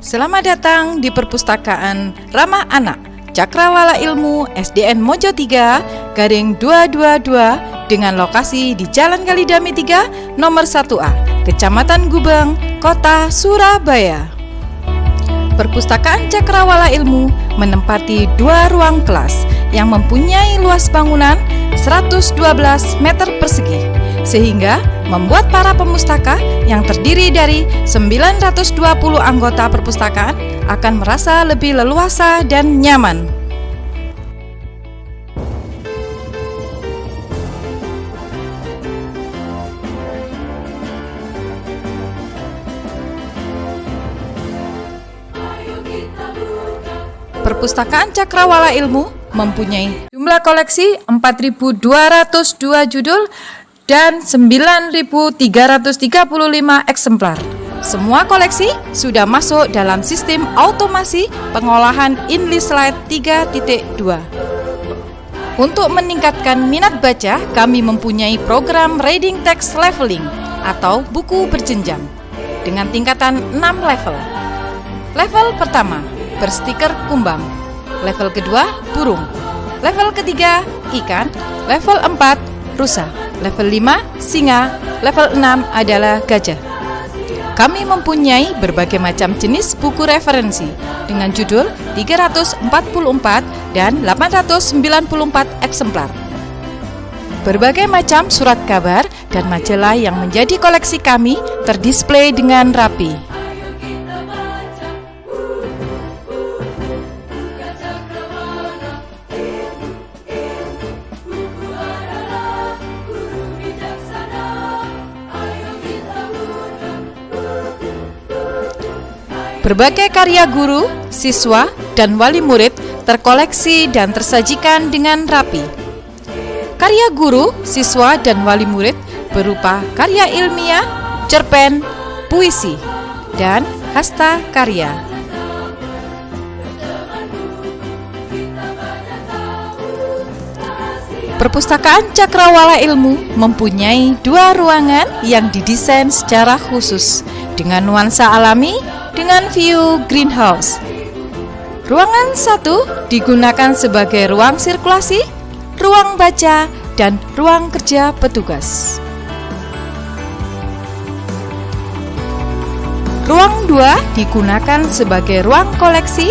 Selamat datang di Perpustakaan Ramah Anak Cakrawala Ilmu SDN Mojo 3 garing 222 dengan lokasi di Jalan Kalidami 3 nomor 1A, Kecamatan Gubeng, Kota Surabaya. Perpustakaan Cakrawala Ilmu menempati 2 ruang kelas yang mempunyai luas bangunan 112 meter persegi, sehingga membuat para pemustaka yang terdiri dari 920 anggota perpustakaan akan merasa lebih leluasa dan nyaman. Perpustakaan Cakrawala Ilmu mempunyai jumlah koleksi 4.202 judul dan 9.335 eksemplar. Semua koleksi sudah masuk dalam sistem automasi pengolahan InliSlide 3.2. Untuk meningkatkan minat baca, kami mempunyai program Reading Text Leveling atau buku berjenjang dengan tingkatan 6 level. Level pertama, berstiker kumbang. Level kedua, burung. Level ketiga, ikan. Level 4, rusa. Level 5, singa. Level 6 adalah gajah. Kami mempunyai berbagai macam jenis buku referensi dengan judul 344 dan 894 eksemplar. Berbagai macam surat kabar dan majalah yang menjadi koleksi kami terdisplay dengan rapi. Berbagai karya guru, siswa, dan wali murid terkoleksi dan tersajikan dengan rapi. Karya guru, siswa, dan wali murid berupa karya ilmiah, cerpen, puisi, dan hasta karya. Perpustakaan Cakrawala Ilmu mempunyai 2 ruangan yang didesain secara khusus dengan nuansa alami dengan view greenhouse. Ruangan 1 digunakan sebagai ruang sirkulasi, ruang baca, dan ruang kerja petugas. Ruang 2 digunakan sebagai ruang koleksi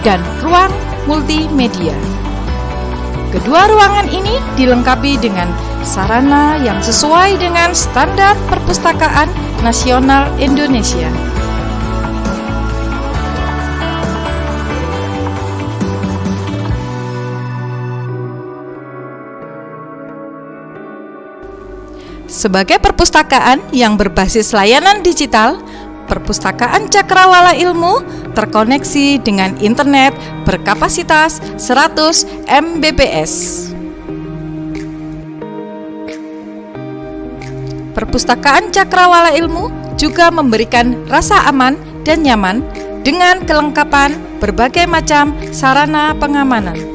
dan ruang multimedia. Kedua ruangan ini dilengkapi dengan sarana yang sesuai dengan standar perpustakaan nasional Indonesia. Sebagai perpustakaan yang berbasis layanan digital, Perpustakaan Cakrawala Ilmu terkoneksi dengan internet berkapasitas 100 Mbps. Perpustakaan Cakrawala Ilmu juga memberikan rasa aman dan nyaman dengan kelengkapan berbagai macam sarana pengamanan.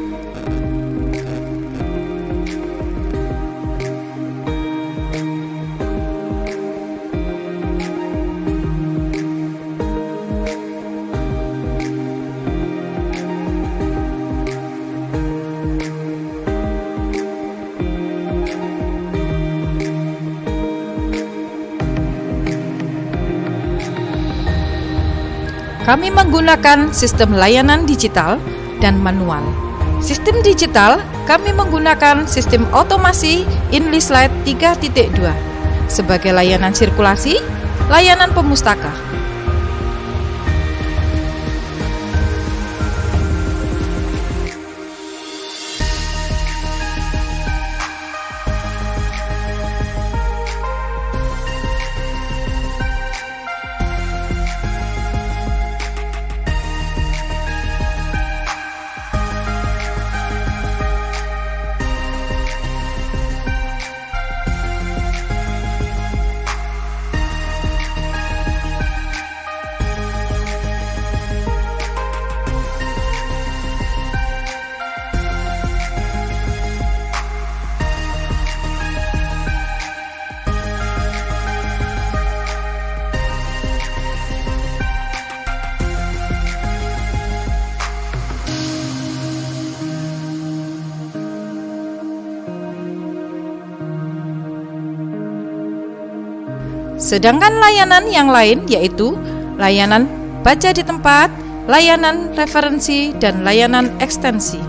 Kami menggunakan sistem layanan digital dan manual. Sistem digital, kami menggunakan sistem otomasi InliSlide 3.2 sebagai layanan sirkulasi, layanan pemustaka. Sedangkan layanan yang lain yaitu layanan baca di tempat, layanan referensi, dan layanan ekstensi.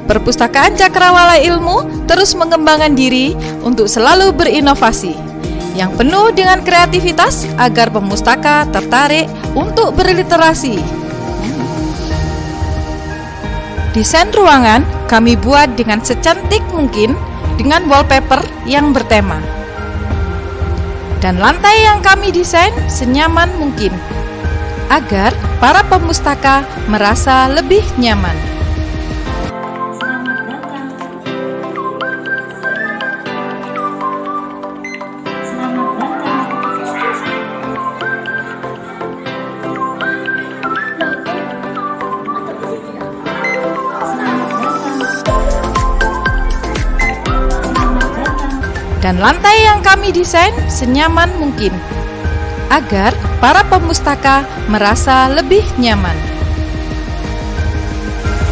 Perpustakaan Cakrawala Ilmu terus mengembangkan diri untuk selalu berinovasi, yang penuh dengan kreativitas agar pemustaka tertarik untuk berliterasi. Desain ruangan kami buat dengan secantik mungkin dengan wallpaper yang bertema. Dan lantai yang kami desain senyaman mungkin agar para pemustaka merasa lebih nyaman. Dan lantai yang kami desain senyaman mungkin agar para pemustaka merasa lebih nyaman.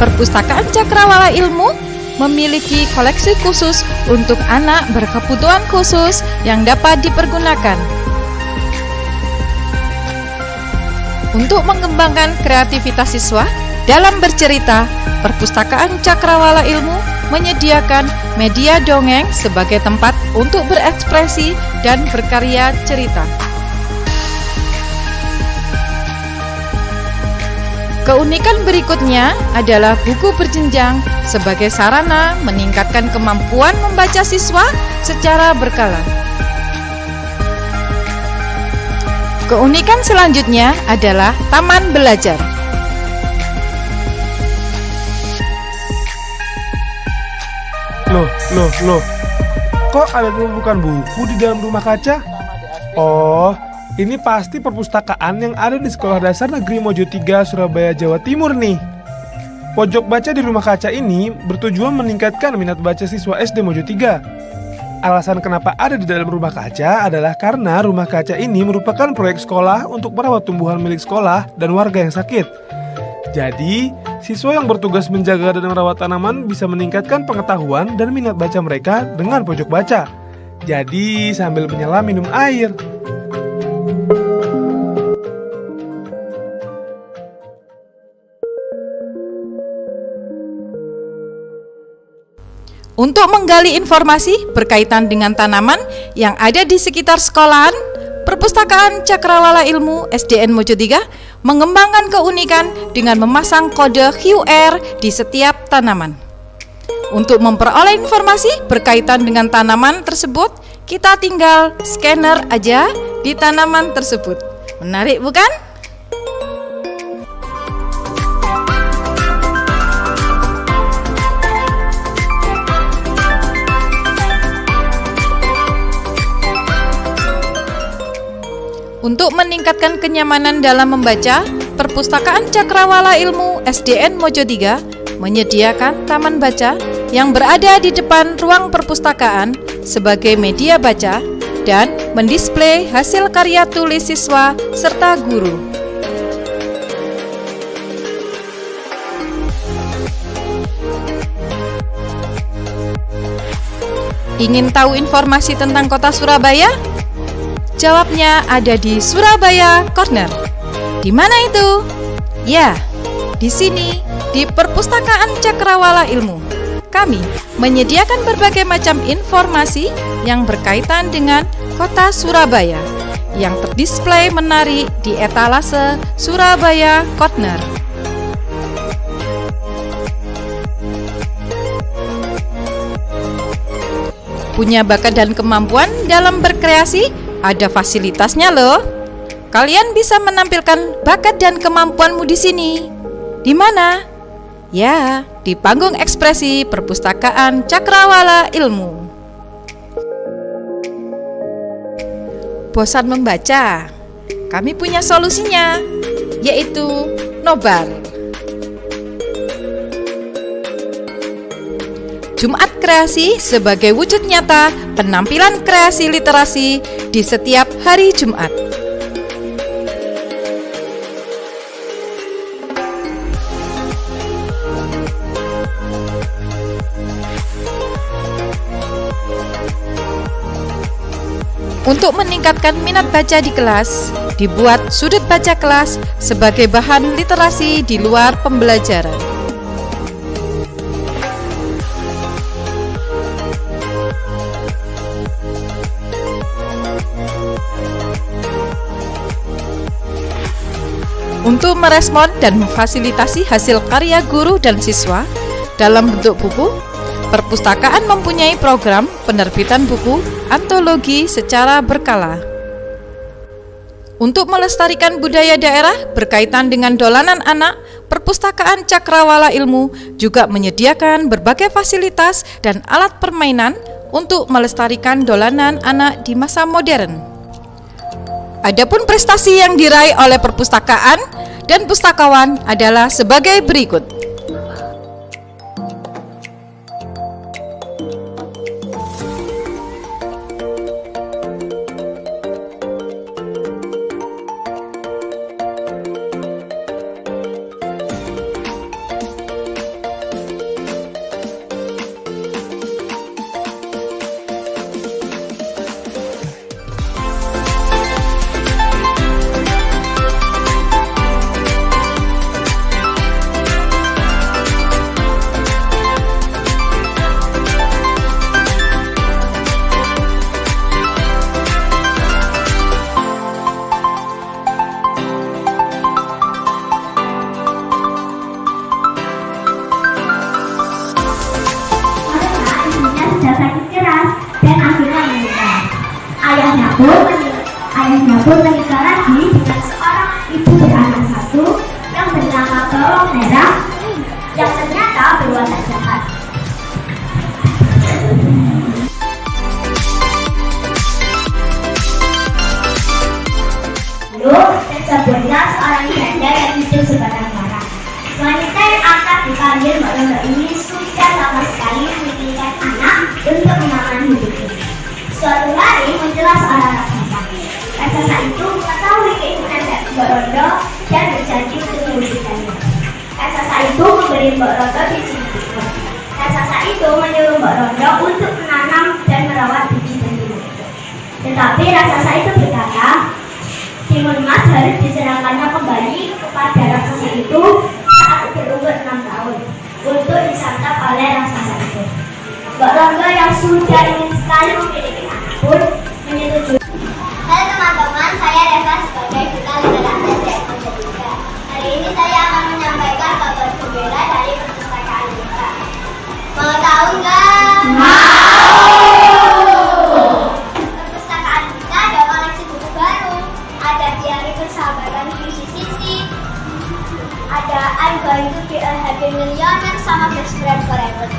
Perpustakaan Cakrawala Ilmu memiliki koleksi khusus untuk anak berkebutuhan khusus yang dapat dipergunakan. Untuk mengembangkan kreativitas siswa dalam bercerita, Perpustakaan Cakrawala Ilmu menyediakan media dongeng sebagai tempat untuk berekspresi dan berkarya cerita. Keunikan berikutnya adalah buku berjenjang sebagai sarana meningkatkan kemampuan membaca siswa secara berkala. Keunikan selanjutnya adalah taman belajar. Loh, kok ada tumpukan buku di dalam rumah kaca? Oh, ini pasti perpustakaan yang ada di Sekolah Dasar Negeri Mojo 3, Surabaya, Jawa Timur nih. Pojok baca di rumah kaca ini bertujuan meningkatkan minat baca siswa SD Mojo 3. Alasan kenapa ada di dalam rumah kaca adalah karena rumah kaca ini merupakan proyek sekolah untuk merawat tumbuhan milik sekolah dan warga yang sakit. Jadi, siswa yang bertugas menjaga dan merawat tanaman bisa meningkatkan pengetahuan dan minat baca mereka dengan pojok baca. Jadi, sambil menyelam minum air. Untuk menggali informasi berkaitan dengan tanaman yang ada di sekitar sekolahan, Perpustakaan Cakrawala Ilmu SDN Mojo 3 mengembangkan keunikan dengan memasang kode QR di setiap tanaman. Untuk memperoleh informasi berkaitan dengan tanaman tersebut, kita tinggal scanner aja di tanaman tersebut. Menarik bukan? Untuk meningkatkan kenyamanan dalam membaca, Perpustakaan Cakrawala Ilmu SDN Mojo 3 menyediakan taman baca yang berada di depan ruang perpustakaan sebagai media baca dan mendisplei hasil karya tulis siswa serta guru. Ingin tahu informasi tentang Kota Surabaya? Jawabnya ada di Surabaya Corner. Di mana itu? Ya, di sini, di Perpustakaan Cakrawala Ilmu. Kami menyediakan berbagai macam informasi yang berkaitan dengan Kota Surabaya yang terdisplei menarik di etalase Surabaya Corner. Punya bakat dan kemampuan dalam berkreasi? Ada fasilitasnya loh. Kalian bisa menampilkan bakat dan kemampuanmu di sini. Di mana? Ya, di panggung ekspresi Perpustakaan Cakrawala Ilmu. Bosan membaca? Kami punya solusinya, yaitu nobar. Jumat Kreasi sebagai wujud nyata penampilan kreasi literasi di setiap hari Jumat. Untuk meningkatkan minat baca di kelas, dibuat sudut baca kelas sebagai bahan literasi di luar pembelajaran. Untuk merespon dan memfasilitasi hasil karya guru dan siswa dalam bentuk buku, perpustakaan mempunyai program penerbitan buku antologi secara berkala. Untuk melestarikan budaya daerah berkaitan dengan dolanan anak, Perpustakaan Cakrawala Ilmu juga menyediakan berbagai fasilitas dan alat permainan untuk melestarikan dolanan anak di masa modern. Adapun prestasi yang diraih oleh perpustakaan dan pustakawan adalah sebagai berikut. Ayahnya pun menikah lagi dengan seorang ibu beranak satu yang bernama Bawang Merah yang ternyata berwatak jahat. Lalu tersebutlah seorang janda yang hidup sebatang kara. Wanita yang akrab dipanggil Mbak Rondo ini sudah lama sekali memikirkan anak untuk mengamankan hidupnya. Suatu hari muncullah seorang raksasa. Raksasa itu mengetahui keinginan Mbak Rondo dan berjanji untuk mewujudkannya. Raksasa itu memberi Mbak Rondo biji itu. Raksasa itu menyuruh Mbak Rondo untuk menanam dan merawat biji itu. Tetapi raksasa itu berkata, timun emas harus diserahkannya kembali kepada raksasa itu saat berumur 6 tahun untuk disantap oleh raksasa itu. Mbak Rondo yang sudah ingin sekali memiliki anak pun menyetujui. Halo teman-teman, saya Reva sebagai duta literasi dari Mojo3. Hari ini saya akan menyampaikan kabar gembira dari perpustakaan kita. Mau tahu nggak? Perpustakaan kita ada koleksi buku baru. Ada Diari Persahabatan Sisi, ada I'm Going to Be a Happy Millionaire sama Best Friend Forever,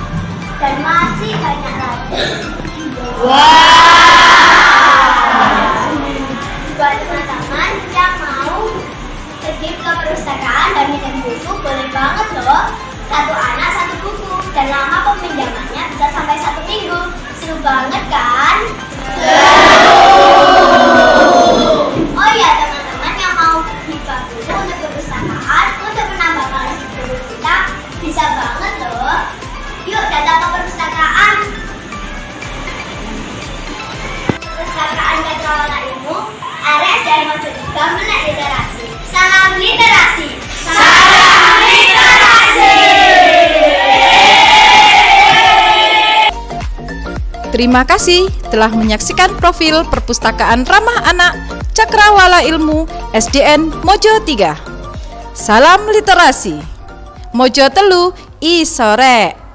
dan masih banyak lagi. Buat teman-teman yang mau pergi ke perpustakaan dan minjem buku, boleh banget loh. Satu anak satu buku, dan lama peminjamannya bisa sampai 1 minggu. Seru banget kan? Oh iya teman-teman yang mau buka buku untuk perpustakaan untuk menambah koleksi buku kita, bisa banget loh. Yuk datang ke perpustakaan. Perpustakaan Cakrawala Ilmu, area dari Mojo3 Melek Literasi. Salam literasi. Salam literasi. Terima kasih telah menyaksikan profil Perpustakaan Ramah Anak Cakrawala Ilmu SDN Mojo3. Salam literasi. Mojo Telu I Sore.